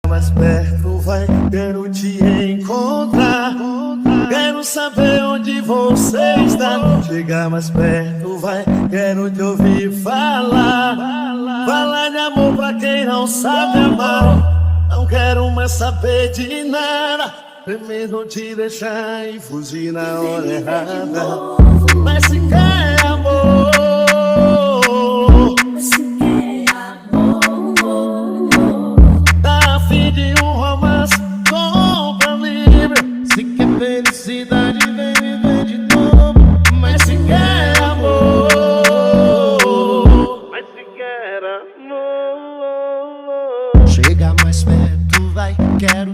mais perto, vai, quero te encontrar. Quero saber onde você está. Chega mais perto, vai, quero te ouvir falar. Falar de amor pra quem não sabe amar. Não quero mais saber de nada. Primeiro te deixar e fugir na hora errada. Mas se quer amor, tá a fim de um romance, compra livre. Se quer felicidade, vem viver de novo. Mas se quer amor, mas se quer amor, chega mais perto, vai, quero